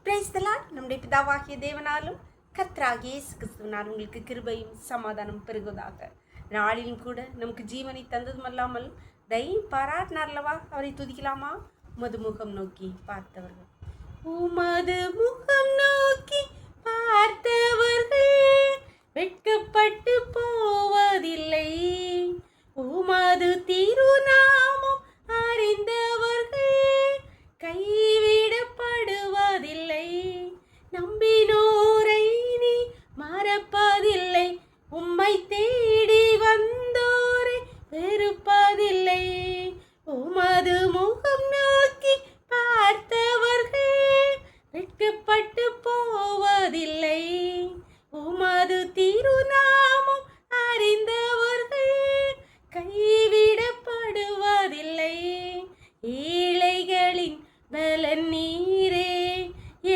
Praise the Lord. நம்முடைய பிதாவாகிய தேவனாலும் கர்த்தராகிய இயேசு கிறிஸ்துவினால் உங்களுக்கு கிருபையும் சமாதானம் பெருகுவதாக. நாளிலும் கூட நமக்கு ஜீவனை தந்ததும் அல்லாமல் தயவு பாராட்டினார்லவா, அவரை துதிக்கலாமா? உமது முகம் நோக்கி பார்த்தவர்கள், உமது முகம் நோக்கி பார்த்தவர்கள் வெட்கப்பட்டு போவதில்லை. உமது திருநாமம் அறிந்தவர்கள் கைவிடப்படுவதில்லை. நம்பினோரை நீ மறப்பதில்லை. உம்மை தேடி வந்தோரை வெறுப்பதில்லை. உமது முகம் நோக்கி பார்த்தவர்கள் வெட்கப்பட்டு போவதில்லை. உமது திருநாமம் அறிந்தவர்கள் கைவிடப்படுவதில்லை. ஏழைகளின் பலன் நீரே,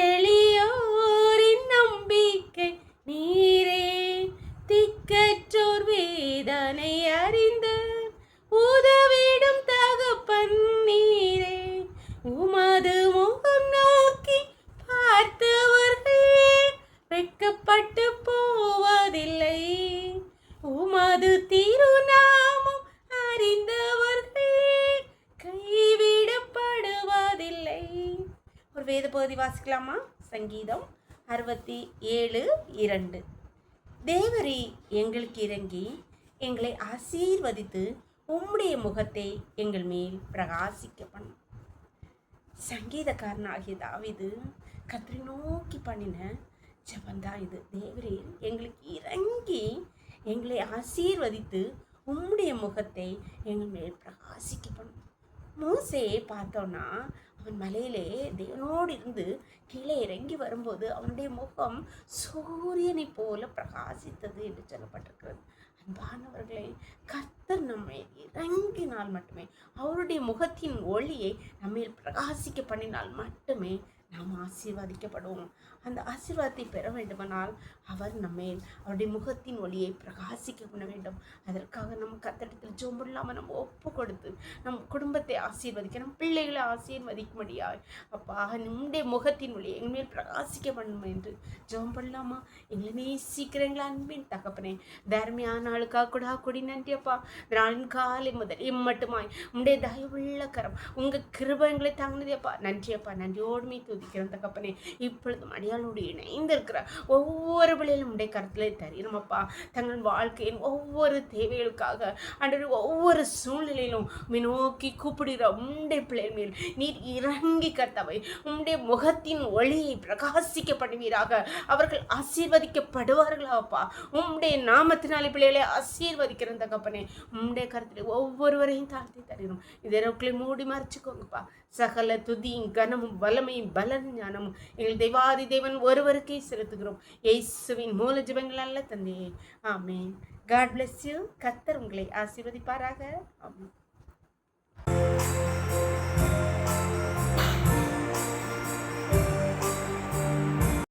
எளியோரின் நம்பிக்கை நீரே, திக்கற்றோர் வேதனை அறிந்த உதவிடும் தகப்பன் நீரே. உமது முகம் நோக்கி பார்த்தவர்கள் வெட்கப்பட்டு போவதில்லை. உமது திருநாமம் அறிந்தவர்கள் கைவிடப்படுவதில்லை. ஒரு வேத பகுதி வாசிக்கலாமா? சங்கீதம் 67:2. தேவரீ எங்களுக்கு இறங்கி எங்களை ஆசீர்வதித்து உம்முடைய முகத்தை எங்கள் மேல் பிரகாசிக்க பண்ணும். சங்கீதக்காரனாகிய தாவீது கர்த்தரை நோக்கி பண்ணின ஜெபந்தான் இது. தேவரே எங்களுக்கு இறங்கி எங்களை ஆசீர்வதித்து உம்முடைய முகத்தை எங்கள் மேல் பிரகாசிக்க பண்ணும். மோசேயை பார்த்தோன்னா அவன் மலையிலே தேவனோடு இருந்து கீழே இறங்கி வரும்போது அவனுடைய முகம் சூரியனை போல பிரகாசித்தது என்று சொல்லப்பட்டிருக்கிறது. அன்பானவர்களே, கர்த்தர் நம்மை இறங்கினால் மட்டுமே, அவருடைய முகத்தின் ஒளியை நம்மையில் பிரகாசிக்க பண்ணினால் மட்டுமே நாம் ஆசீர்வதிக்கப்படுவோம். அந்த ஆசீர்வாதத்தை பெற வேண்டுமானால் அவர் நம்மேல் அவருடைய முகத்தின் ஒளியை பிரகாசிக்க பண்ண வேண்டும். அதற்காக நம்ம கர்த்தரிடத்தில் ஜெபம் இல்லாமல் நம்ம ஒப்பு கொடுத்து நம் குடும்பத்தை ஆசீர்வதிக்க, நம் பிள்ளைகளை ஆசீர்வதிக்கும்படியாய் அப்பா நம்முடைய முகத்தின் ஒளியை எங்கள் மேல் பிரகாசிக்க பண்ணணும் என்று ஜெபம் பண்ணலாமா? எங்களை நேசிக்கிறீங்களா அன்பின் தகப்பனே? தர்மியான நாளுக்காக கூட கொடி நன்றி அப்பா. நாளின் காலை முதல் இம்மட்டுமாய் உங்களுடைய தயவுள்ள கரம், உங்கள் கிருபைகளை தாங்கினதே அப்பா. நன்றி அப்பா. நன்றியோடுமே துதிக்கிறேன் தகப்பனே. இப்பொழுதும் அடியாளோடு இணைந்திருக்கிற ஒவ்வொரு பிள்ளைகளும் உடைய கருத்திலே தரணும் அப்பா. தங்கள் வாழ்க்கையின் ஒவ்வொரு தேவைகளுக்காக அன்று ஒவ்வொரு சூழ்நிலையிலும் நோக்கி கூப்பிடுகிற உம்முடைய பிள்ளைகள் மேல் நீர் இறங்கி கர்த்தாவை உம்முடைய முகத்தின் ஒளியை பிரகாசிக்க பண்ணுவீராக. அவர்கள் ஆசீர்வதிக்கப்படுவார்களா அப்பா. உம்முடைய நாமத்தினாலே பிள்ளைகளை ஆசீர்வதிக்கிற தகப்பனே. உம்முடைய கருத்திலே ஒவ்வொருவரையும் தாழ்த்தி தரணும். இதற்குள்ளே மூடி மறைச்சுக்கோங்கப்பா. சகல துதியும் கனமும் வல்லமையும் பலன் ஞானமும் எங்கள் தெய்வாதி தேவன் ஒருவருக்கே செலுத்துகிறோம். இயேசுவின் மூல ஜெபங்கள் அல்ல தந்தையே. ஆமென். God bless you. கர்த்தர் உங்களை ஆசீர்வதிப்பாராக.